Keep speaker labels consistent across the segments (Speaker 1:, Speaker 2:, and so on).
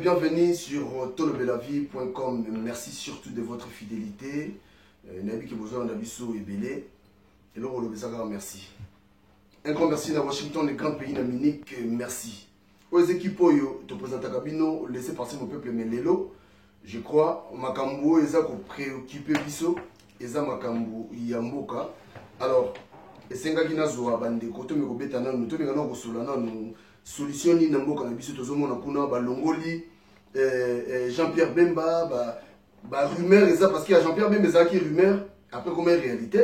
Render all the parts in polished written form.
Speaker 1: bienvenue sur tolobelavie.com. Merci surtout de votre fidélité. Nabi qui besoin d'abisso et belé. Et là, on le merci. Un grand merci à Washington, le grand pays d'Amérique. Merci. Aux équipes, te présente à Cabino, laissez passer mon peuple, mais l'élo. Je crois, Makambo, ils ont préoccupé Bisso, ils ont Makambo, Yamboka. Alors, c'est un gars qui n'a pas bandé, côté me robeta nan, nous tenons nos solana, nous solution ni Namboka na Bisso, tous mon akuna, Balongoli, Jean-Pierre Bemba, rumeur, et ça parce qu'il y a Jean-Pierre Bemba qui est rumeur, après comme une réalité.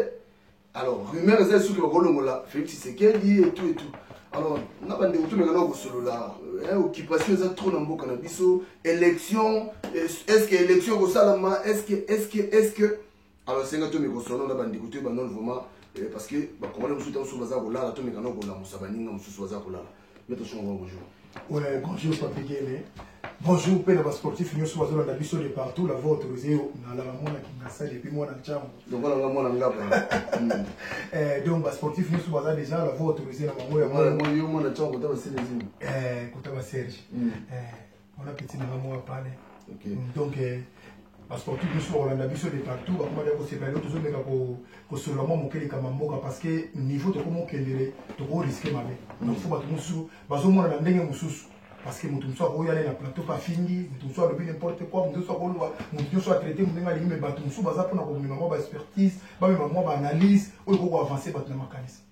Speaker 1: Alors, rumeur, c'est ce que va Félix Tshisekedi et tout et tout. Alors, on a bandé, tout le monde solo là, occupation, c'est trop Namboka na Bisso, élection, est-ce que élection au Salama, est-ce que. Alors, c'est un gars qui me solo, on a bandé, écoutez, non, vraiment. Parce que comment les gens sont basés là, la tombe est canot pour la Moussabani, on se soit là. Mettez son bonjour.
Speaker 2: Ouais, bonjour Papi Guéné. Bonjour, Père sportif, nous sommes dans la mission de partout, la voie autorisée dans la mona qui m'a salé depuis moi dans le champ.
Speaker 1: Donc voilà, moi dans le
Speaker 2: donc, sportif, nous sommes déjà la voie autorisée dans la
Speaker 1: mona. Moi dans le champ, quand on va Serge.
Speaker 2: Quand on va Serge. On a petit maman à parler. Donc, sportif, nous sommes dans la mission de partout, comment dire que c'est pas l'autre zone que seulement mon kele kamamboka parce que niveau de comment kele, tu peux risquer ma vie. Donc, il faut que nous soyons, basons-moi dans l'année mususu. Parce que nous sommes allés dans le plateau pas fini, nous sommes allés n'importe quoi, nous sommes traités, nous sommes allés mais nous sommes basés pour notre maman expertise, maman analyse, ou pour avancer dans le mécanisme.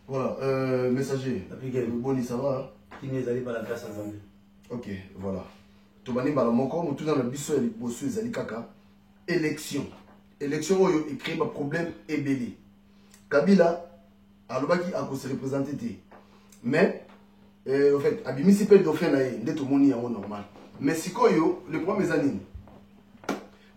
Speaker 1: Voilà, messager. Boni, ça va?
Speaker 3: Qui n'est allé par la grâce à Zambie.
Speaker 1: Ok, voilà. Tu vas dire, mon corps, nous sommes dans le biseau et les bossus, les alikaka. Élection. Élection, il crée un problème ébélé. Kabila, Alobaki a se représenter. Mais, en fait, Abimisi peut d'offrir tout le monde est normal. Mais si le problème est anine.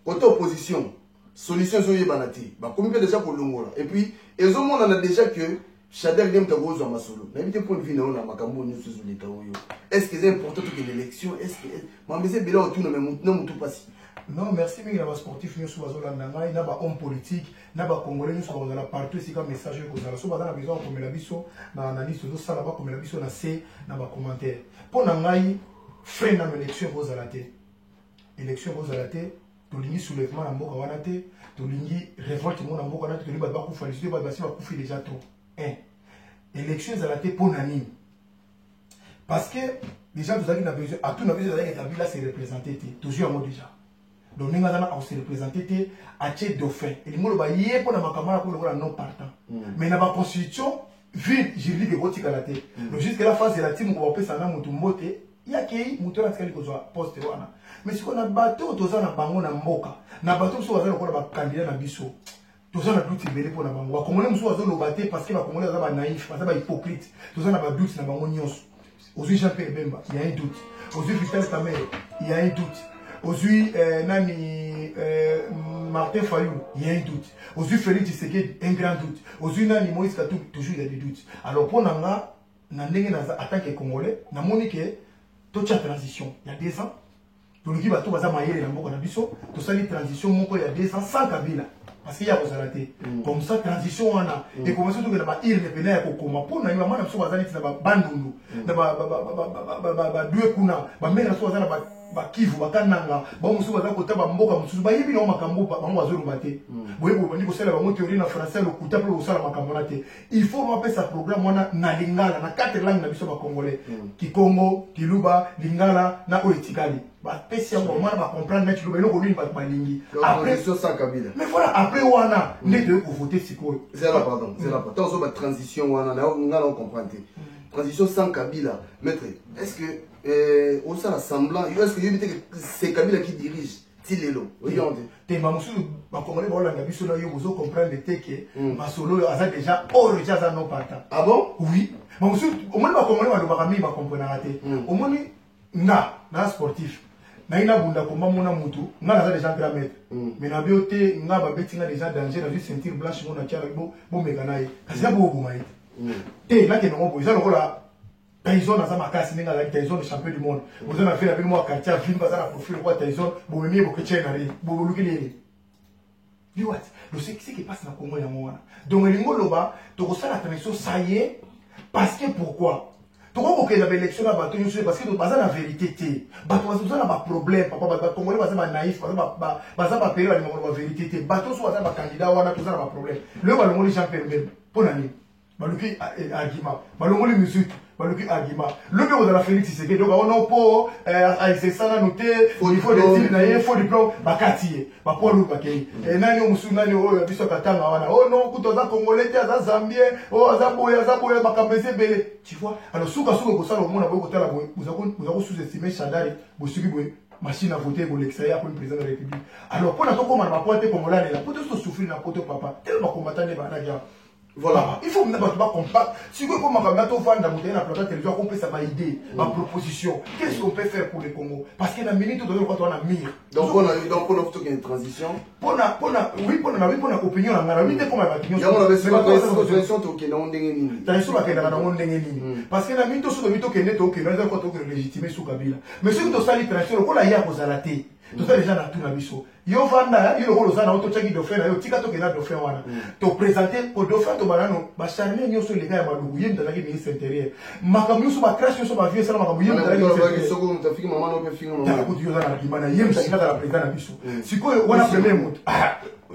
Speaker 1: Côté opposition, solution sur Yebanati. Comme il déjà pour l'Ongola. Et puis, ils ont déjà que Chadel vient de vous en solo. Mais il point de vue dans Makambo, nous sommes les Taoyo. Est-ce que c'est important que l'élection? Est-ce que. Mais c'est bien autour, mais non, tout passe.
Speaker 2: Non, merci, mais il y a des sportifs, il y a des hommes politiques, il y a des Congolais, il y a des partout, c'est comme message que vous avez. Si vous avez besoin de l'analyse, dans l'analyse, vous avez comme l'analyse, dans C, dans les commentaires. Pour nous, freine l'élection, vous avez l'élection, vous avez tu as soulèvement dans Mboka Wanate, tu as révolte dans Mboka Wanate, tu as félicité, tu as déjà trop. Élection, vous avez pour nous. Parce que déjà, vous avez besoin, à tout, vous avez Kabila se représenter, toujours en mode déjà. Donc, nous avons se représenter à Tché Dauphin. Et nous avons dit que nous avons non partant. Mais dans la constitution, vide juridique de votre canate. Donc, jusqu'à la phase de la team, on va faire ça dans notre moté. Il y a qui mouton à ce qu'il soit poste. Mais si on a battu, on a bango na mboka. Na battu, on a candidat na biso. Tous on a doute libéré pour la bango. Comme on a besoin de battre parce que la Congolais a naïf, parce que hypocrite. Tous on a doute na bango nyos. Aujourd'hui, Jean-Pierre Bemba, il y a un doute. Aujourd'hui, Vital Kamel, il y a un doute. Aujourd'hui, Martin Fayou, il y a un doute. Aujourd'hui, Félix Tshisekedi, un grand doute. Aujourd'hui, Moïse Katou, toujours il y a des doutes. Alors, pour nous, en tant que Congolais, nous avons dit que toute la transition, il y a 2 ans, tout le monde va tout mailler dans le Bisso, tout ça, les transitions, il y a 2 ans, sans Kabila. Parce qu'il y a des ratés. Comme ça, transition, on a. Et comme ça, tout le monde a ir, les pénales, pour nous, pour nous, nous avons bandunu, deux kuna, Kivu, Bakananga, Bamusu, Bakota, Bamboka, Musu, Bayibi, no Makambo, Bamwazo, Bate. Vous voyez, vous savez, la théorie en français, le Koutap, le Sala Makambolate. Il faut rappeler ce programme, on a Nalingala, na 4 langues, na biso congolais. Kikongo, Kiluba, Lingala, na Oetikali. Pesi on va comprendre mais tu le non pas malingi
Speaker 1: après sur ça Kabila
Speaker 2: mais voilà après wana ne de voter siko
Speaker 1: c'est là pardon sur la transition wana on comprend transition sans Kabila maître est-ce que on s'en semblant est-ce que c'est Kabila qui dirige Tilelo oyonde
Speaker 2: te mamusu ba congolais ba la biso na yo vous comprendre le teke masolo a déjà hors déjà non partant
Speaker 1: ah bon
Speaker 2: oui mamusu au moins ba congolais ba ba mi ba comprendre raté au moins na sportif na ina bunda komba mona mutu nga na déjà grand maître mais na biote nga ba betinga déjà danger na juste ceinture blanche mona tiara bo mekanaye kasi bo boma ite te là que non bo ils ont là Tyson na sama kasi ninga la Tyson le champion du monde vous en avez fait avec moi quartier film bazana profil quoi Tyson bo memi bo ketche na ri bo lukile ni what le ce qui passe na Congo ya mona donc lingo loba to ko sala transition ça y est parce que pourquoi Toko ko na élection na bato nyonso parce que baza na vérité té. Bato baza na ba problème papa ba congolais baza ba naïf baza ba période na ba vérité té. Bato so baza ba candidat wana to za na ba problème. Le balongoli Jean Pierre Bemba pona ni. Baluki argument. Balongoli musique. Baluki argument. Le bureau de la Félix Tshisekedi donc on a po c'est ça na noté il faut des titres na il faut diplôme bakati ba po lu bakei. Et nani o musu nani o biso katanga wana. Oh non kutoza congolais té za zambien oh azaboya bakambese belé. Tu vois alors souka ko sala mona bo kotala bo vous sous-estimer Chandari bo suki bo machine à voter pour l'extérieur pour le président de la République. Alors pour na to koma na ba pointe congolais là pour tout souffrir na poto papa tellement combattant ne ba na dia. Voilà, il faut que nous compact. Si vous avez un plateau fan dans la plateau télévision, on peut savoir idée, ma proposition. Qu'est-ce qu'on peut faire pour les Congo? Parce que la minute où on a mis.
Speaker 1: Donc on a une transition.
Speaker 2: Oui, on a opinion. On a opinion. Parce que la minute où on a légitimé sous Kabila. Mais ceux qui ont sali transition, on a hier aux alatés. Tout ça déjà dans tout l'habisso. Yo vanda, yo le rosa na auto chaki dauphin, yo tika to kena dauphin wana. To présenter au dauphin to banano, ba charmer nyoso les gars ya malugu, yem dans la ministre intérieur. Makamu so ba crash so ba vieux ça makamu yem dans la ministre intérieur.
Speaker 1: So ko mtafiki mama no pe fingo no.
Speaker 2: Ta ko yo na kimana yem ça la président na biso. Siko wana premier mot.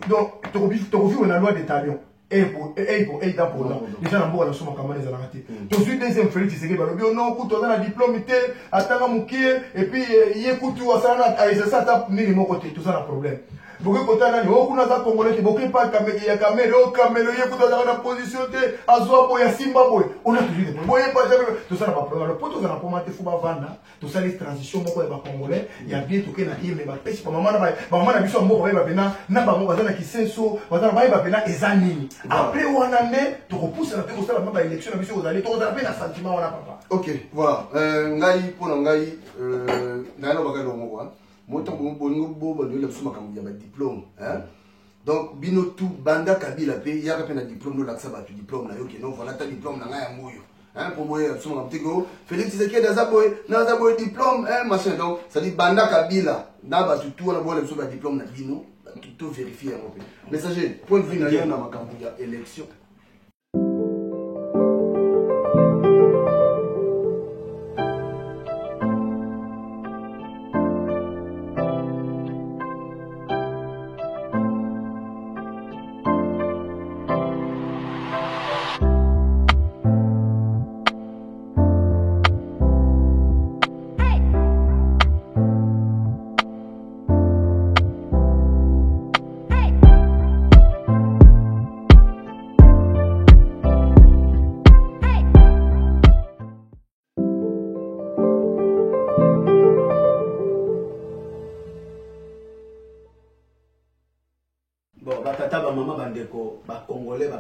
Speaker 2: Donc to ko vi na loi de talion. Et pour déjà dans la somme camarade à la raté. Tout de suite deuxième Félix Tshisekedi balobi non kuto dans la diplômité atanga mukie et puis yekutu wasana aisa tap nini mon côté tout ça na problème. Beaucoup kota nani o kuna za congolais qui beaucoup pas kamera ya caméra yekutu dans la position té azwa boya simba boy. On a toujours des problèmes. Pas jamais tout ça na pas problème. Le poto za na pomate fu ba vanda tout ça les transitions moko ya ba congolais ya bien to ke na yeme ba pesi pa mama na biso moko ba bena na ba moko za na kisenso ba ba bena ezanini. Après on a né tu repousses la tête au stade de l'élection na biso aux allées tu as un sentiment on a papa.
Speaker 1: OK, voilà. Ngai pour ngai na no bakalo moko hein. Moto bolingo bo le suma kam ya diplôme hein. Donc bino tout banda kabila pe ya ka na diplôme no laksa ba tu diplôme na yo ke non voilà ta diplôme na ngai ya moyo. Hein pour moi suma kam tiko Félix Tshisekedi na zaboy diplôme hein machin donc ça dit banda kabila na ba tu tout na bo le suma diplôme na bino tout vérifier en fait. Messager point de vue na yo na makambo ya élection.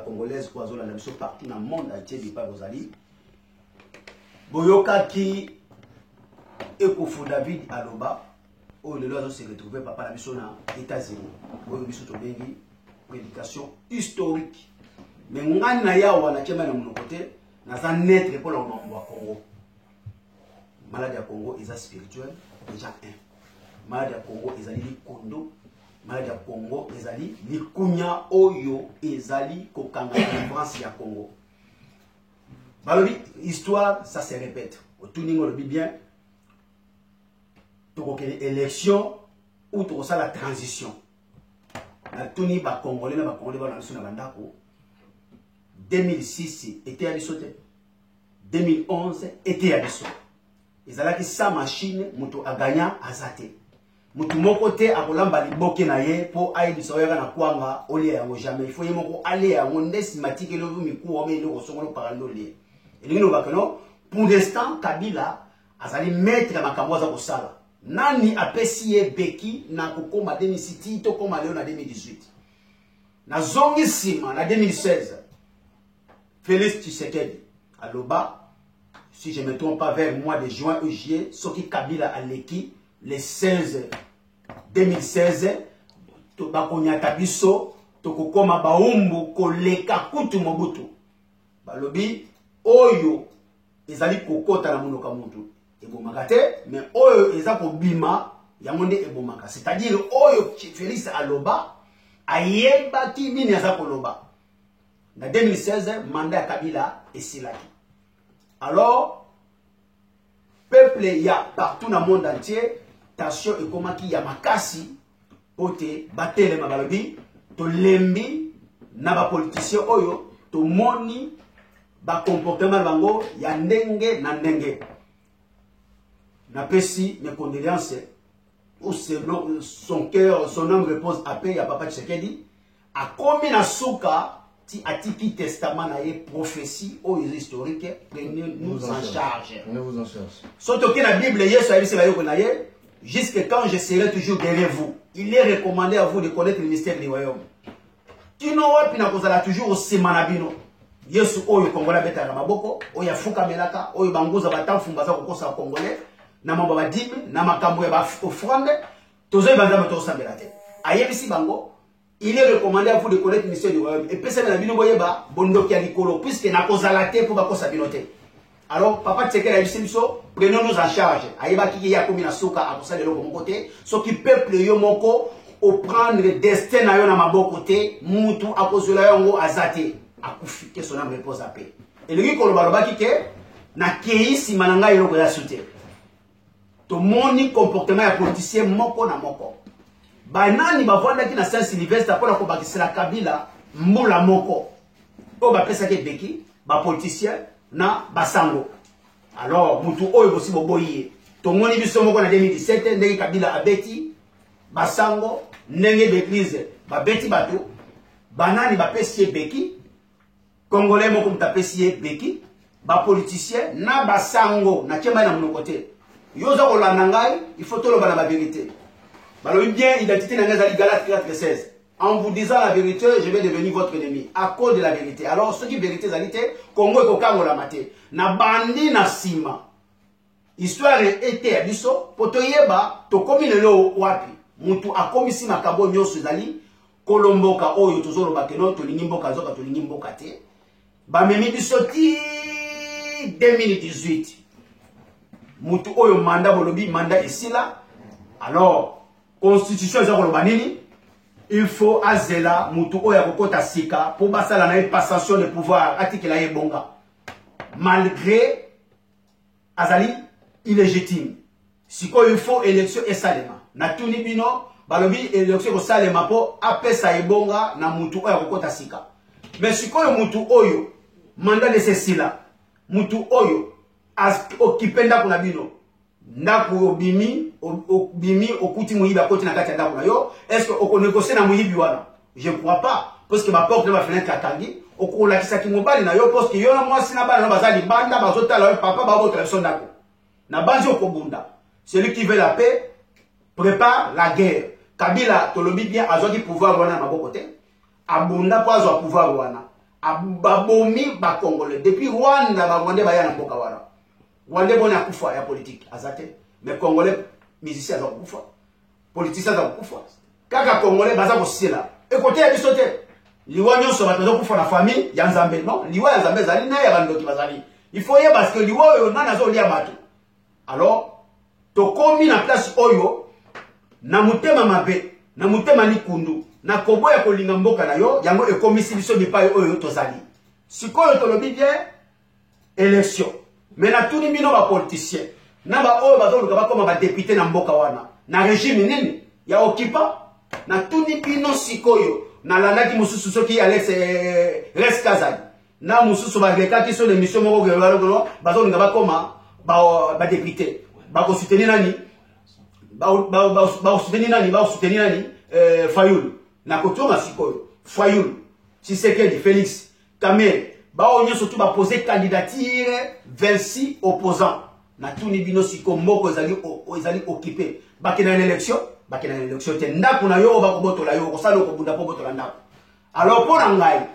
Speaker 3: Congolaises pour la même chose partout dans le monde entier dit pas Rosalie Boyoka qui Ekofo David Aloba où le loi se retrouvé papa la mission aux États-Unis où mission to bengi prédication historique mais ngana ya wana chema na mon côté na za naître pour le Congo malade ya Congo est spirituel déjà un malade ya Congo est ali kondo malade ya Congo ezali likunya oyo ezali kokanga défense ya Congo. Balobi histoire ça se répète. Otuningo le bien. Toko kene élection ou toko ça la transition. Na tuni ba congolais na ba congolais ba na suna bandako. 2006 était à bisote. 2011 était à bisote. Ezalaki sa machine moto a gagné azate. Mutu moko te akolamba liboke na ye po aidisa oyaka na kwanga olia yango jamais il faut yemoko aller yango ndesimatike lo miku ome lo songolo paralo lie elingino bakeno pour l'instant Kabila azali maître ya makambo za kosala nani apesi ye beki na kokoma 2017 to koma leo na 2018 na zongi sima na 2016 Félix Tshisekedi aloba si je me trompe pas vers mois de juin ou juillet soki Kabila aleki le 16 2016 to bakonyata biso to kokoma baumbu koleka kutu mobutu balobi oyo ezali kokota na munoka mutu ebomaka te mais oyo ezako bima yango nde ebomaka c'est-à-dire oyo Félix aloba ayeba ki nini azako loba na 2016 mandat ya Kabila esilaki alors peuple y a partout dans le monde entier tension et comment qui y a makasi ote batele mabalobi to lembi na ba politicien oyo to moni ba comportement bango ya ndenge na ndenge na pesi mes condoléances où son cœur son âme repose à paix ya papa Tshisekedi a commis na souka ti atiki testament na ye prophétie ou historique prenez-nous en charge.
Speaker 1: Prenez-vous en charge.
Speaker 3: Surtout que la Bible Yesu a dit jusqu'à quand je serai toujours derrière vous. Il est recommandé à vous de connaître le mystère du royaume. Tu n'auras pas toujours au semanabino. Yesu oyo Kongola beta na maboko, oya fuka melaka, oyo banguza batamfu mbaza kokosa Congolais, na mamba badime, na makambo ya ba offrande, tozo banza mato sambelate. Ayebisi bango. Il est recommandé à vous de connaître le mystère du royaume. Et puis, c'est la binoboyeba, bondo qui a l'icolo, puisque n'a pas la tête pour pas sa binoté. Alors, papa Tshisekedi a dit, prenons-nous en charge. Aïba qui y a comme une souka à ça de l'autre côté. Ce qui peuple yomoko, au prendre le destin à yon à ma bon côté, moutou à cause de la yongo azate, à koufi, que son âme repose à paix. Et le gars, baloba qui ke, na kei si mananga yoko ya soute. To moni comportement ya politicien moko na moko. Banani bavanda ki na Saint-Sylvestre pour la kobakisa la Kabila mbula moko. O ba pesa ke beki, ba politicien na basango. Alors mutu oyo bosi boboye. To moni biso moko na 2017 ndenge Kabila abeti basango ndenge d'église ba beti bato. Banani ba pesi beki. Congolais moko mutapesi beki, ba politicien na basango na kema na monokote. Yoza kolanda ngai, il faut to loba na ba vérité. Alors bien, identité n'a pas Galates 4:16. En vous disant la vérité, je vais devenir votre ennemi. À cause de la vérité. Alors, ce qui est vérité, c'est Congo et Kokango la maté. Na bandi na sima. Histoire était à biso. Poto yeba, to komi lelo wapi. Mutu a komi si makabo nyosu zali. Kolomboka oyo tozolo bakeno, to lingimboka zoka, to lingimboka te. Ba memi biso ti 2018. Mutu oyo manda bolobi, manda esila. Alors, constitution il faut azela mutu oya kokota sika pour basala na passation de pouvoir article la bonga malgré azali illégitime siko il faut élection et salema na tuni bino balobi élection ko salema po apesa ebonga na mutu oya kokota sika mais siko mutu oyo mandat de cecila mutu oyo as okipenda kuna bino ndako obimi okuti muyibi akoti na kati ya ndako na yo est-ce que oko négocier na muyibi wana je crois pas parce que ma porte na ba fenêtre atangi okola kisaki mobali na yo parce que yo na mwasi na bana na bazali banda bazotala yo papa ba botra son ndako na banzi okobunda celui qui veut la paix prépare la guerre. Kabila tolobi bien azoki pouvoir wana na maboko te abunda po azo pouvoir wana ababomi ba Congolais depuis Rwanda ba Rwanda ba ya na mboka wana Wande bon akufa ya politique azate mais Congolais musiciens za kufa politiciens za kufa kaka Congolais baza kosila e côté ya bisote liwa nyonso bato kufa na famille ya Nzambe non liwa ya Nzambe zali na ya bandoki bazali il faut y parce que liwa yo nana zo lia bato alors to komi na place oyo na mutema mabe na mutema likundu na kobo ya kolinga mboka na yo yango ekomisi biso bipai oyo tozali sikoyo tolobi bien élection. Mais na tout bino ba politicien na ba oyo bazoluka bakoma ba député na mboka wana na régime nini ya occupant na tout bino sikoyo na landaki mususu soki Alex Reskazali na mususu ba rekaki sur l'émission moko gelo bazoluka bakoma ba député ba ko soutenir nani ba soutenir nani Fayulu na kotoma sikoyo Fayulu Tshisekedi Félix Kamel Bao surtout va poser candidature 26 opposants. Na tout ni bino siko moko ezali occupé. Bakina une élection, te ndaku na yo ba kobotola yo ko sala ko bunda po botola ndaku. Alors pour ngai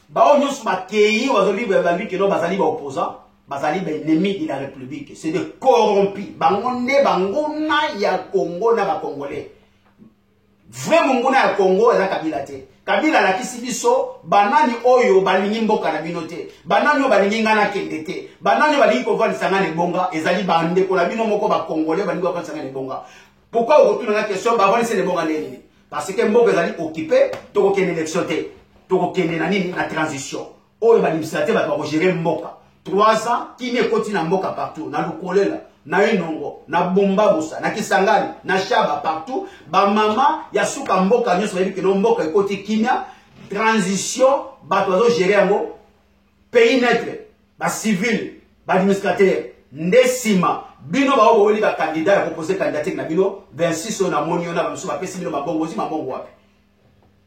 Speaker 3: bao nyusu bakei wazoli ba lui que no bazali ba opposants, bazali ba ennemi de la République, c'est des corrompus. Bangonde bangona ya Congo na ba Congolais. Vraiment ngona ya Congo eza Kabila te. Kabila la kisibiso banani oyo balingi mboka na binote banani oyo balingi ngana kende te banani balingi ko vendre sangane bonga ezali bande ko la bino moko ba Congolais balingi ko vendre sangane bonga. Pourquoi on retourne la question ba vendre c'est bonga nini parce que mboka ezali occupé to ko kende élection te to ko kende na nini na transition oyo ba administrateur ba ko gérer mboka 3 ans, qui n'est qu'au mboka partout, na lukolela, na inongo, na bomba busa, na kisangani, na shaba partout, ba mama, ya souka mboka, nyo sa que non mboka côté kimia, transition, ba toizo gérer ango, pays neutre, ba civil, ba administrateur, ndesima, bino ba oboli ba candidat ya proposer candidature na bino, 26 on a monio na ba mso ba pesi bino mabongo zi mabongo wapi.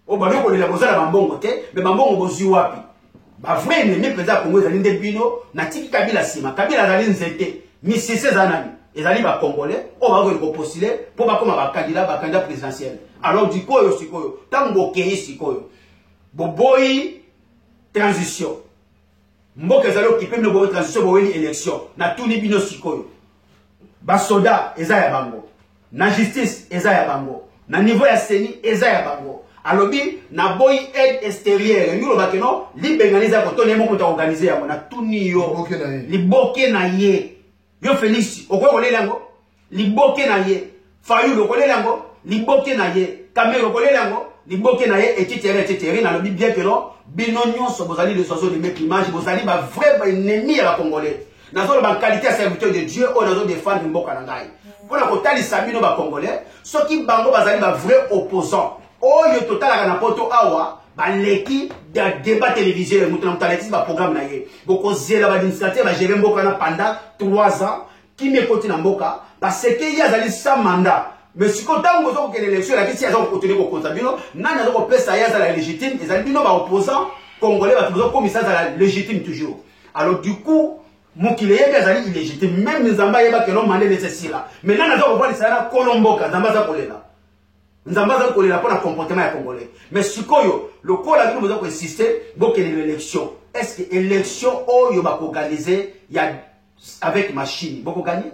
Speaker 3: O ba ko lela bozala mabongo te, mais mabongo bozi wapi. Ba vrai ennemi président Congo ezali nde bino na tiki Kabila sima. Kabila azali nzete, misise zanani. Ezali ba congolais, o ba ko postuler pour ba koma ba candidat présidentiel. Alors du koyo sikoyo, tango kei sikoyo. Boboyi transition. Mboka ezali occupé no bo transition bo élection na tuni bino sikoyo. Ba soda eza ya bango. Na justice eza ya bango. Na niveau ya seni eza ya bango. Alobi na boy aide extérieure ngilo bakeno libenganiza ko tone mo ko organiser yango na tuni yo liboke na ye yo Félix okolela yango liboke na ye Fayu okolela yango liboke na ye Kamero okolela yango liboke na ye etc na lobi bien que non bino nyonso bozali les oiseaux de mes images bozali ba vrai ba ennemi ya congolais na zo ba qualité à serviteur de Dieu on a zo défendre mboka na ngai pona ko talisa bino ba congolais soki bango bazali ba vrai opposant oyo totalaka na poto awa baleki da débat télévisé mutu na mutaleki ba programme na ye boko zela ba administrateur ba gérer mboka na pendant 3 ans qui me côté na mboka parce que ya zali sa mandat mais si ko tango zo ko élection la kisi ya zo ko continuer ko konta bino nana zo ko pesa ya za la légitime ezali bino ba opposant congolais ba tuzo comme ça za la légitime toujours alors du coup mokile yeba zali illégitime même nzamba yeba que non mandé nécessaire là mais nana zo ko voir ça na kolomboka nzamba za kolela nzambaza kolela pour le comportement ya congolais mais sikoyo le col a nous besoin insister donc l'élection est-ce que élection oyo ba organiser ya avec machine boko gagner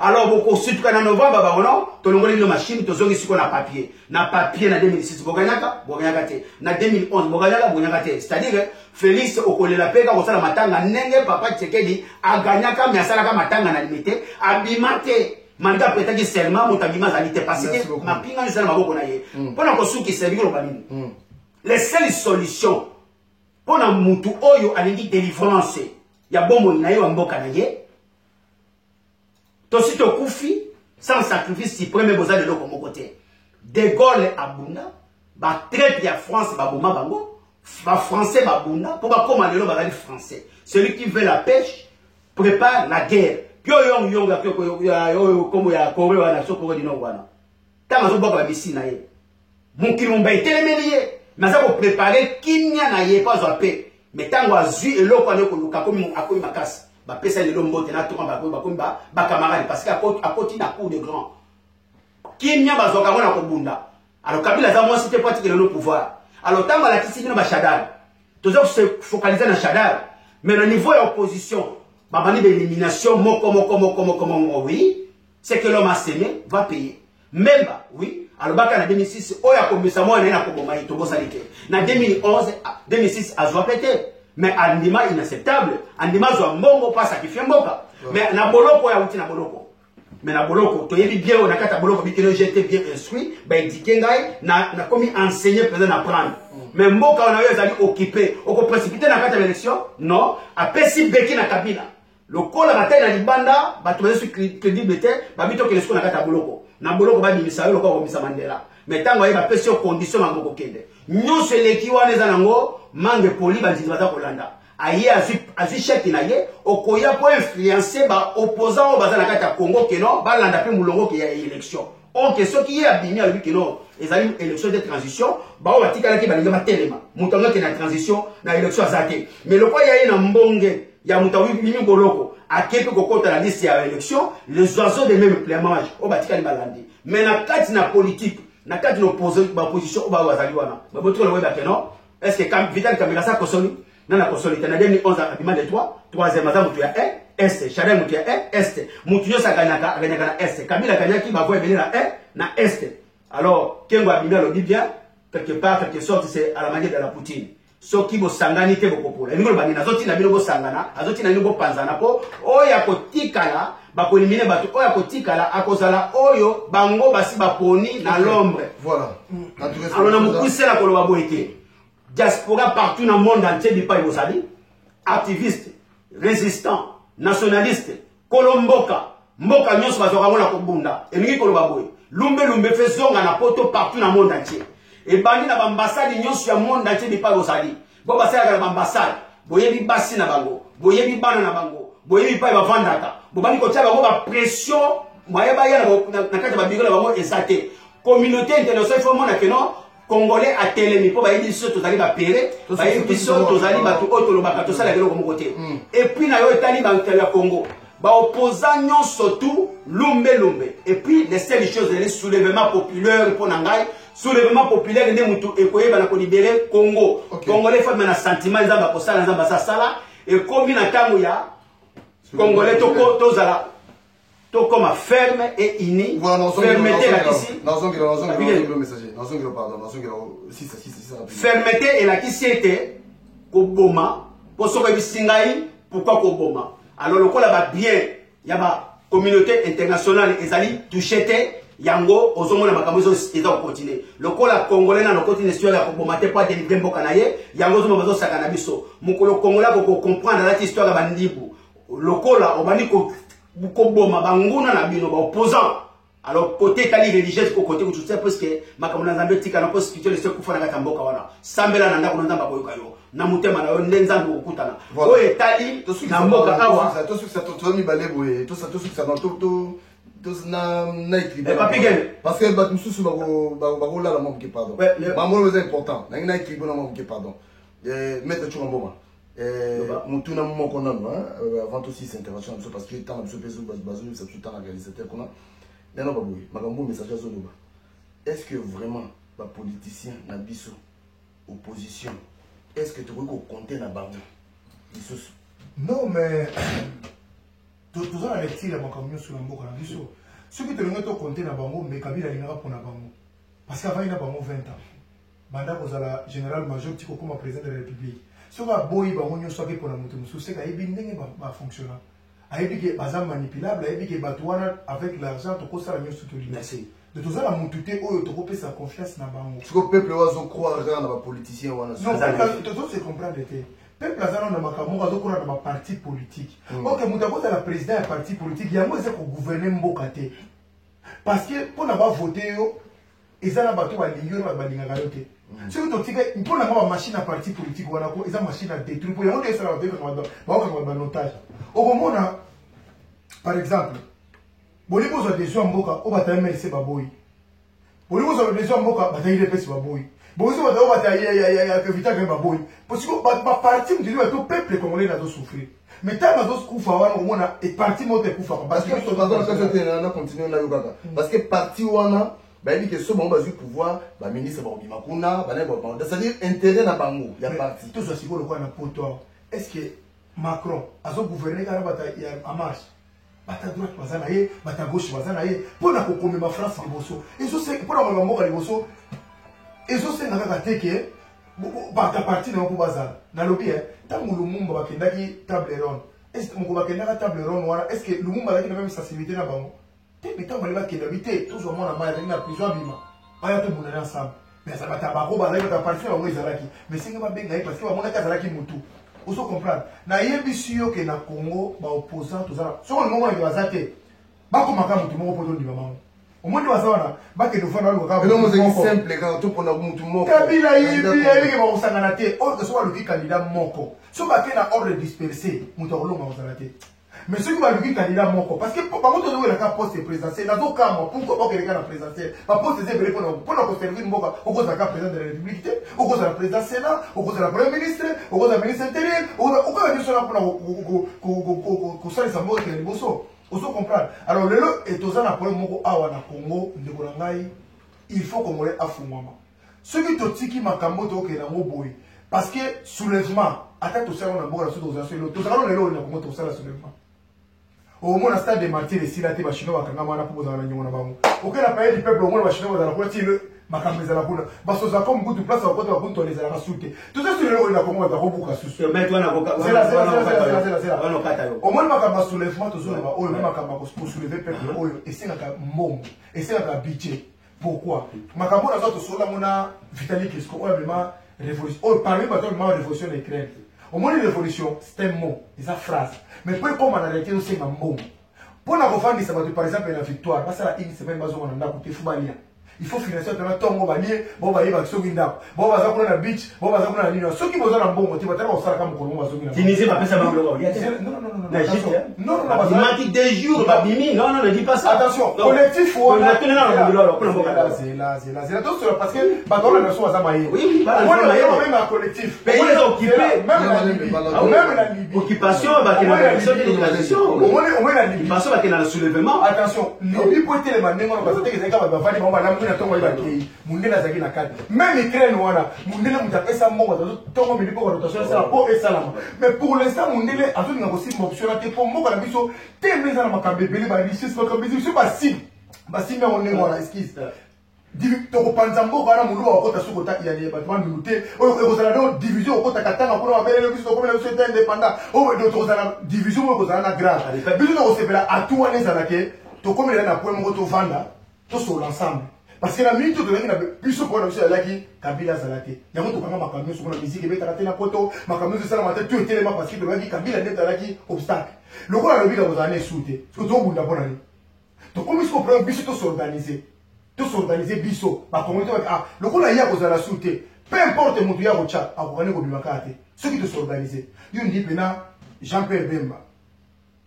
Speaker 3: alors boko surtout en novembre ba non to longoli le machine to zongi siko na papier na 2006 boganyaka te na 2011 boganyaka te c'est-à-dire Félix okolela peka ko sala matanga nenge papa Tshisekedi aganyaka mais asala ka matanga na limité abimate Manda peut-être seulement motabima zalité parce que ma pinga ni sala maboko na ye pona ko suki servir lo banini les seules solutions pona mutu oyo alingi délivrance ya bombo na yo mboka na ye to si to kufi sans sacrifice suprême boza de loko mokote de Gaulle abunda ba traite ya France ba boma bango ba français ba bunda pour ba koma lelo ba français celui qui veut la pêche prépare la guerre. Yo yonga comme ya Corée wana so Corée du Nord wana tanga zo boka bisi na ye mukilumba itelemeliye maza ko préparer kimia na ye pas zo paix mais tango azui eloko ne ko luka comme akoyi makasi ba pesa le lombote na toma ba camarade parce que akoti na coup de grand kimia bazoka mona ko bunda alors Kabila za moi c'était pas que le pouvoir alors tango la kisini ba Shadar toujours se focaliser na Shadar mais au niveau de l'opposition babani d'élimination, oui, c'est que l'homme a sémé, va payer. Même, oui, alors baka na 2006, oya kombisa moi na koboma itobo salite. Na 2011, 2006 azwa pété. Mais andima inacceptable, andima zo mbongo pas sacrifier mboka. Mais na boloko ya uti na boloko. Mais na boloko, to yebi bien on a kata boloko bikelo j'étais bien instruit, ba indiquer ngai na komi enseigner peut-être apprendre. Mais mboka on a eu ezali occupé, oko précipiter na kata l'élection, non, a pesi beki na Kabila. Le col à bataille na libanda, ba trouver sur crédible te, ba bito que les na kata boloko. Na boloko ba bimisa yo lokwa komisa Mandela. Mais tango ba pesi condition na ngoko kende. Nyonso leki wana za nango mangue poli ba ndima za kolanda. Aye azi cheki na ye, okoya po influencer ba opposant au bazana kata Congo que non, ba landa pe mulongo ki ya élection. On question qui est abîmé avec que non, les élections de transition, ba o batika ki ba linga telema. Mutonga ki na transition na élection azate. Mais le quoi ya na mbonge ya mutawi bimi boloko akepe kokota la liste ya élection les oiseaux de même plumage o batika li balandi mais na kati na politique na kati na opposition o ba wazali wana ba botro le weba kenon est-ce que comme Vital Kamera sa kosoli na kosoli na 2011 abima de 3e aza mutu ya est Chadel mutu ya est mutu yo sakanyaka na est Kabila kanyaki ba voye venir na est alors kengo abima lo dit bien quelque part quelque sorte c'est à la manière de la Poutine soki bo sangani te bokopola ngolo banina zoti na bino bo sangana azoti na bino bo panzana po oya kotikala ba ko eliminer bato oya kotikala akozala oyo bango basi baponi na l'ombre
Speaker 1: voilà
Speaker 3: alors na mukusela koloba boyeke diaspora partout dans le monde entier bipa ibosali activiste résistant, nationaliste, kolomboka, mboka nyonso bazwaka na kobunda, elingi koloba boye. Lumbe fait zonga na poto partout dans le monde entier. Et bandi na ambassade nyonso ya monde entier bi pa ozali. Bo basala na ambassade, boyebi basi na bango, boyebi bana na bango, boyebi pa bavandaka. Bo bandi ko tia bango ba pression, moyeba ya na kati ba bigo na bango exacté. Communauté internationale faut mona que non Congolais a télémi pour bayebi biso tozali ba péré, bayebi biso tozali ba to otolobaka to sala kelo ko côté. Et puis na yo etali ba ya Congo. Ba opposant surtout lumbe. Et puis les seules choses les soulèvement populaire pour nangai, soulèvement populaire ne mutu ekoye ba na ko libérer Congo. Congolais faut na sentiment nzamba ko sala nzamba sala et comme na tango ya Congolais tozala to comme ferme et uni. Fermeté la ici. Fermeté et la qui c'était koboma pour sauver bisingai pourquoi koboma. Alors le col bien, il y a ma communauté internationale ezali touchete yango ozomona makambo eza continuer. Le col congolais na continue sur la bomate pas délivrer mboka na ye, yango ozomona bazo sakana biso. Mukolo congolais ko comprendre la histoire ba ndibu. Le col obani ko boma banguna na bino ba opposant. Alors côté tali religieuse ko côté tout ça parce que makambo na nzambe tika na poste kitole se kufana kata mboka wana. Sambela na ndako nzamba boyoka yo. Na mutema na yo ndenzandu okutana. O etali na mboka awa.
Speaker 1: Tout ça to mi balé boye. Tout ça dans tout na équilibre. Parce que bat mususu ba la mo ki pardon. Ba mo c'est important. Na équilibre na mo ki pardon. Mettre tu ngoma. Mutuna moko nano avant aussi cette intervention parce que tant na peso bazo ça tout temps réalisateur qu'on a. Non ba boye. Makambo message à Zodoba. Est-ce que vraiment ba politicien na biso opposition est-ce que tu veux qu'on compte dans bango?
Speaker 2: Non, mais tout ça, la lecture, la camion sur la mboka na biso. Ce qui te le met au compter dans bango, mais Kabila il n'a pas pour na bango. Parce qu'avant il a bango 20 ans. Banda kozala général major tiko comme président de la République. Ce qui a boy bango nyo soit pour la moto musu, c'est qu'il ndenge ba fonctionner. Aibi que bazam manipulable, aibi que batouana avec l'argent to ko sala nyo soutenu.
Speaker 3: Merci.
Speaker 2: De tout ça la moutouté oyo to kopé sa confiance na bango.
Speaker 1: Ce que le peuple oiseau croire dans les politiciens wana.
Speaker 2: Non, tout ça c'est comprendre été. Peuple azana na makambo azokona na parti politique. OK, mutako la président ya parti politique, yango eza ko gouverner mboka te. Parce que pour na ba voter yo ezana bato ba lingi ba balinga yote. Ce que tu fais pour na ba machine à parti politique wana ko eza machine à détruire pour yango eza ba beka ba notage. Au moment par exemple boli bozo dezo mboka o batame ese baboyi. Boli bozo dezo mboka batayi pesi baboyi. Bozo batayo bataya que vita que baboyi. Parce que ba parti me dit tout peuple congolais na do souffrir. Mais tant na do kufa wana o mona et parti mote kufa
Speaker 1: parce que to bazana ka na continuer na yokaka. Parce que parti wana ba dit que ce moment bazu pouvoir ba ministre ba obima kuna ba na ba c'est-à-dire intérêt na bango ya parti.
Speaker 2: Tout ça c'est quoi le quoi na poto. Est-ce que Macron azo gouverner kana bataya en marche? Bata droite bazana ye, bata gauche bazana ye, pour na kokome ma France liboso. Ezo c'est pour na mboka liboso. Ezo c'est na kaka teke bata parti na ko bazana. Na lobi tangu Lumumba bakendaki table ronde. Est-ce que moko bakendaka table ronde wana est-ce que Lumumba laki na même sensibilité na bango? Te metango bali bakendabité, toujours moi na maya na prison bima. Baya to bunana ensemble. Mais ça bata bako bazali bata parti na ngo ezalaki. Mais singa ba benga parce que ba mona kazalaki mutu. Vous comprenez? Na yebisio que na Congo ba opposant tout ça. So on moment ba zate. Ba ko makamu tout moko poto ndi mamango. Au moins ba zawana ba ke do fana lo ka.
Speaker 1: Mais non c'est simple quand tout pour na mutu moko.
Speaker 2: Kabila yebi yebi ba osangana te. Or que soit le candidat moko. So ba ke na ordre dispersé mutu ko lo ba osangana te. Mais ceux qui va le candidat moko parce que par contre on a poste présidentiel. Na do kama pourquoi pas que le candidat présidentiel. Ba poste c'est vrai pour nous servir mboka au cause de la président de la République, au cause de la président Sénat, au cause de la premier ministre, au cause de la ministre intérieur, au cause de cela pour ça ça mot que les bosso. Vous comprendre. Alors le lot est aux ana pour moko awa na Congo ndeko ngai il faut qu'on mole afungwama. Ceux qui totiki makambo to ke na moboy parce que soulèvement attaque tout ça on a beaucoup de choses tout ça on est là on a comment tout ça soulèvement. Au moins à stade de martyrs ici là t'es chinois kanga mana pour dans la nyona na bango. Auquel la paix du peuple au moins la chinois dans la quoi le makambo za la kuna. Baso za comme beaucoup de place au côté wa kunto les za la souté. Tout ça sur le on a comment ta robuka sous.
Speaker 3: Mais toi na boka.
Speaker 2: C'est là. Au moins makambo soulèvement tout ça ba o même makambo pour soulever peuple o et c'est la mbongo et c'est la budget. Pourquoi? Makambo na zo to sola mona Vitali Klitschko o vraiment révolution. O parmi bateau de révolution ukrainienne. Au moins, l'évolution, c'est un mot, c'est une phrase. Mais pour comme on a réalité, c'est un mot. Pour la refaire, par exemple, la victoire, parce que une semaine, on a coûté Foubalia. Il faut financer un temps, on va dire, bon, bah, il va se guindar. Bon, bah, ça prend la beach, bon, bah, ça prend la ligne. Ceux qui vont dans un bon motif, on va faire comme on va se guindar.
Speaker 3: Tunisie, va ça va le voir. Non, il manque des jours, Babimi. Non, ne dis pas ça.
Speaker 2: Attention, collectif, on a. C'est là. Parce que, bah, dans la nation, on va s'amailler. Oui, même un collectif.
Speaker 3: Pays occupé.
Speaker 2: Même la Libye.
Speaker 3: Occupation, bah, il y a la question de l'éducation.
Speaker 2: Au moins la Libye.
Speaker 3: Occupation, bah, il y a le soulèvement.
Speaker 2: Attention, Libye peut être les mandingues, parce que les gars, même Ukraine, mais pour l'instant, a aussi une option pour moi, parce que la minute où tu as plus pour la Kabila Zalate. Il y a un autre makamio sur la musique, il y a un poto, makamio sur la tête, tout est tellement parce que Kabila n'est pas obstacle. Le rôle à l'objet de vos années souté. Ce que tu as bonne année. Donc, comme il faut prendre biso, tout s'organiser, biso. Le rôle à y a vos années souté. Peu importe mon tuyau au chat, à vous gagner au bimakate. Ceux qui te s'organiser. Il y a une dipena, Jean-Pierre Bemba.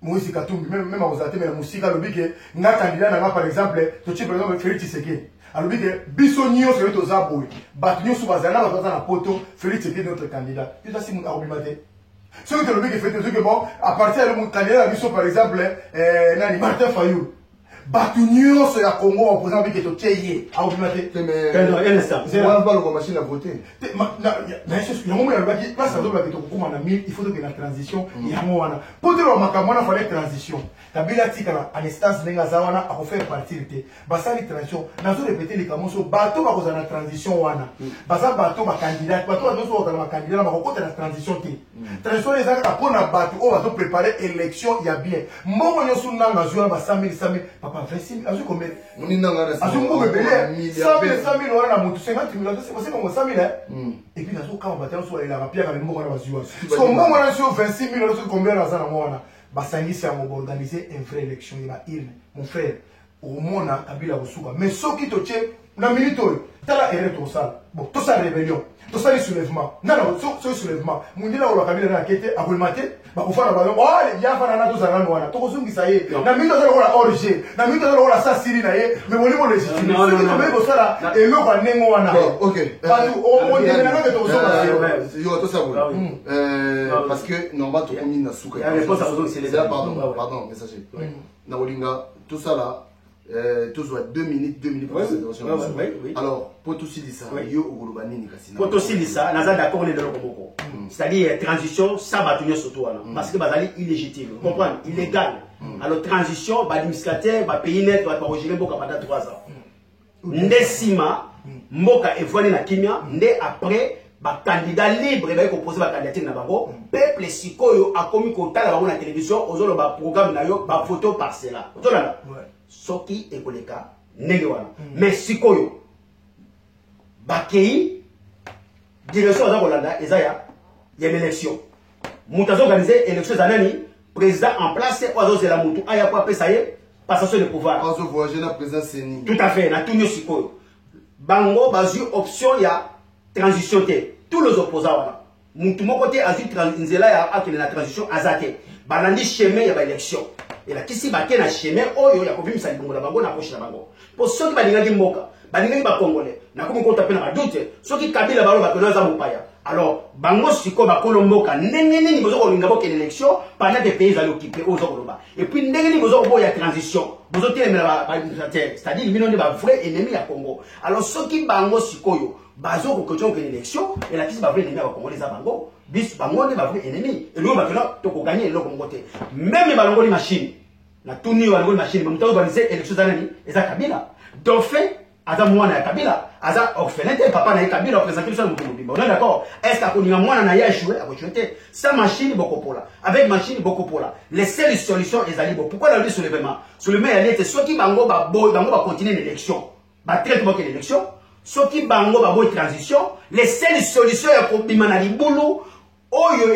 Speaker 2: Moïse Katumbi, même à vous attendre, mais la musique, à l'objet, n'a candidat, par exemple, tu sais, par exemple, Félix Tshisekedi. Alors, biso nyo c'est aux aboués. Batunyo sous bazana, va dans la poto, Félix Tshisekedi notre candidat. Tu sais si mon arobimate. Ce que le fait des trucs bon, à partir de mon candidat, biso par exemple, Martin Fayou. Batunyo c'est à Congo, en présent avec le Tchéyé. Arobimate.
Speaker 1: Mais, un instant. C'est pas le machine à voter. Il faut que la transition, il y a un moment. Pour dire que fallait transition. Kabila tika à l'instance de Ngazawana a fait partir de Basali transition. Nous avons répété les camoufles. Bateau va causer la transition wana. Basa bateau ma candidat. Bateau va nous avoir ma candidat. Ma côté la transition qui. Transition les gens pour na bateau. On va préparer élection. Il y a bien. Moi on est sur na Ngazawana ba 100 000. Papa 26 000. Azu combien? On est dans la. Azu combien belé? 100 000 on a na mutu 50 000. C'est possible on 100 000 Et puis Nazo quand on bateau sur la pierre avec moi on a bazuwa. So moi on a sur 26 000 on combien dans ça na moi na. Basangi c'est à organiser une vraie élection. Il va ir, mon frère, au monde à Kabila Boussouba. Mais ce qui te tient, la minute, tu as la erreur tout ça. Bon, tout ça rébellion, tout ça les soulèvements. Non, ce soulèvement. Mon dit là où la Kabila a été à Boulmaté, bah pour faire la ballon, oh, il y a pas de tout ça, non, tout ce qui ça y est. La minute, on a origé, la minute, on a ça, Syrie, mais on est bon légitime. Non, mais ça là, et l'eau va négo, ok. On dit que tout ça, parce que, normalement, tout le monde a souka. Pardon, messager. Naolinga, tout ça là, tout soit 2 minutes pour cette intervention. Alors, pour tout ça, yo Ogolobani Nikasina. Pour tout ça, Naza d'accord les deux Komoko. C'est-à-dire transition, ça va tenir sur toi parce que Bazali illégitime. Vous comprenez? Illégal. Alors transition, administrateur, pays net, va originer Mboka pendant 3 ans. Ndesima, Mboka est voile na Kimia, ndé après. Ba candidat libre ba composer ba candidature na bango peuple sikoyo a commis kotala bango na télévision ozolo ba programme na yo ba photo par cela ozolala soki ekoleka ndenge wana mais sikoyo ba kei direction za kolanda ezaya ya élection mutu organiser élection za nani président en place ozo zela mutu aya kwa pesa ye passation de pouvoir ozo voyager na président seni tout à fait na tunyo sikoyo bango bazu option ya transition té tous les opposants voilà mutu moko té azu nzela ya akene na transition azate banandi chemin ya ba élection et la kisi ba na chemin oyo ya kobimisa libongo na bango na poche na bango pour ceux qui balingaki mboka balingaki ba congolais na komi ko tapena ba doute ceux qui kabila balo ba konaza mopaya alors bango siko ba kolomboka ndenge nini bozo kolinga boke élection pendant des pays allés occuper aux okoloba et puis ndenge nini bozo boya transition bozo télemela ba c'est-à-dire ils n'ont pas vrai ennemi ya Congo alors ceux qui bango sikoyo bazo ko question que l'élection et la kisi ba vrai ennemi ya Congo les abango bis bango ne ba vrai ennemi et nous maintenant to ko gagner le Congo té même balongo ni machine na tuni wa balongo machine mais mutazo organiser élection za nani eza Kabila dauphin aza mwana ya Kabila aza orphelin te papa na Kabila présenter ça mutu mobimba on est d'accord est-ce que koninga mwana na ya jouer a jouer sa machine bokopola avec machine bokopola les seules solutions ezali bo pourquoi la lutte sur le main elle était ceux qui bango ba boy bango ba continuer l'élection ba traite boke l'élection ceux qui bango ba boy transition les seules solutions ya kobima na libulu
Speaker 3: oyo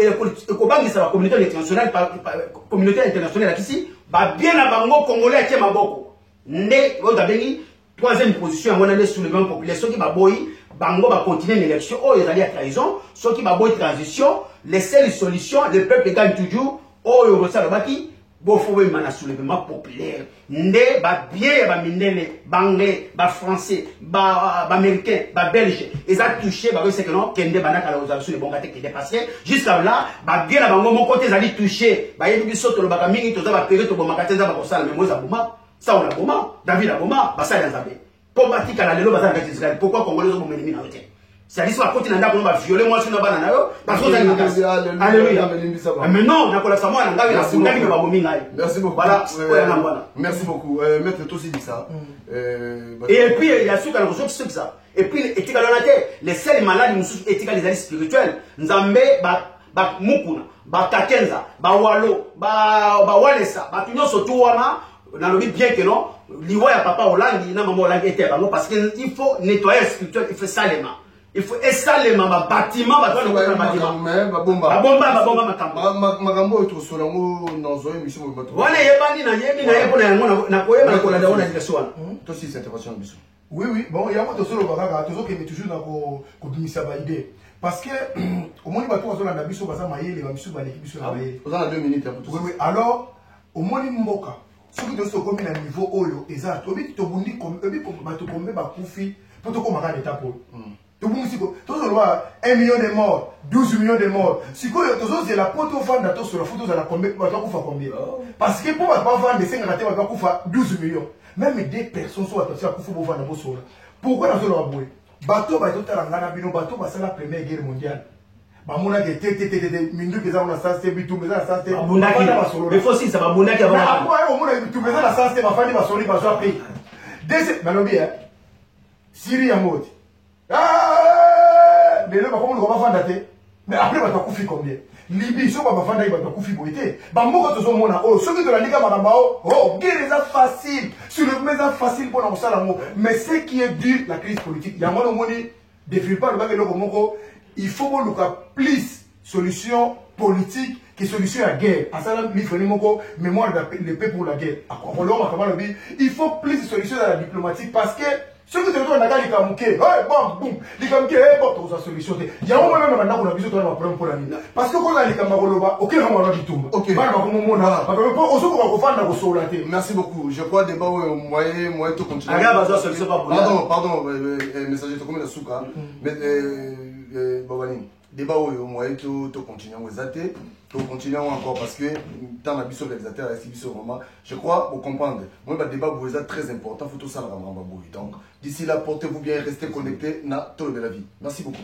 Speaker 3: ekobangisa la communauté internationale ici ba bien na bango congolais atie maboko nde oyo tabengi troisième position yango na le soulèvement populaire soki baboyi bango ba continuer l'élection oyo ezali ya trahison soki baboyi transition les seules solutions le peuple gagne toujours oyo rosala baki bofo we mana soulèvement populaire nde ba bien ya ba mindele banglais ba français ba américain ba belge eza touché ba c'est que non kende banaka la ozabiso le bon gâté qui dépassé jusqu'à là ba bien na bango mon côté ezali touché ba yebi biso to lo baka mingi toza ba péré to bomaka tenza ba kosala mais moi za boma ça on a boma David a boma ba ça ya nzambe pour batika la lelo bazana kati Israël pourquoi congolais zo bomeli mina hotel c'est dit soit côté na ndako no ba violer moi sur na bana na yo parce que ça alléluia mais non na kola samo na ngawi na sundaki ba bomi ngai
Speaker 1: merci beaucoup
Speaker 3: voilà
Speaker 1: merci beaucoup maître toi aussi dit ça
Speaker 3: et puis il y a ceux qui ont reçu ça et puis éthique les seuls malades nous éthique les alliés spirituels nzambe ba mukuna ba kakenza ba walo ba walesa ba tunyo sotu wana na lobi bien que non liwa ya papa Hollande na maman Hollande était bango parce que il faut nettoyer spirituel il faut salement il faut installer ma bâtiment ba toi le bâtiment ba bomba
Speaker 1: makambo to solango nozo émission ba to
Speaker 3: wana yebani na yepo na yango na koyeba na kola daona direction
Speaker 1: to si cette intervention biso
Speaker 2: oui bon il y a moi to solo bakaka to zoke toujours na ko dimisa ba idée parce que au moins ba to na biso ba za mayele ba biso ba l'équipe biso na mayele
Speaker 1: on a 2 minutes
Speaker 2: oui alors au moins mboka soki to sokomi na niveau oyo eza tobi to bundi comme ba to kombe ba kufi pour to komaka l'état pour tout le monde dit que 1 million de morts, 12 millions de morts. Si vous avez la pote au fan d'attente sur la photo, vous allez combien? Parce que pour pas vendre des 5 ratés, vous allez 12 millions. Même des personnes sont attention à vous vendre vos sols. Pourquoi dans le bois? Bateau, bateau, c'est la première guerre mondiale. Bamona que tété mindu que ça on a sensé bitu mais ça sensé
Speaker 3: mais faut si ça va bonaki avant
Speaker 2: après au monde bitu mais ça sensé ma famille va soli va soit pris deuxième malobi hein Syrie en mode ah mais là comment on va vendre mais après va takufi combien Libye so va vendre va takufi boité bamoko to so mona oh ceux qui de la liga makambao oh guerre ça facile sur le mais ça facile pour na sala ngo mais ce qui est dur la crise politique ya mona moni défile pas le bague loko moko il faut qu'on ait plus solution politique que solution à la guerre. À ça, il faut mémoire de paix pour la guerre. Il faut plus de solutions à la diplomatique parce que ceux qui te retrouvent dans les Kamouké, bon, les Kamouké, bon, tu as solution. Il y a un moment même maintenant qu'on a besoin de la problème pour la vie. Parce que quand on a les Kamagoloba, aucun moment du tout. Ok.
Speaker 1: Merci beaucoup. Je crois débat moyen tout continuer. Pardon, messager, tu connais le souka. Mais débat au moyen tout continuer on continue encore parce que dans la biso réalisateur je crois vous comprendre moi le débat vous est très important faut tout ça donc d'ici là portez-vous bien et restez connectés na Tolo de la vie. Merci beaucoup.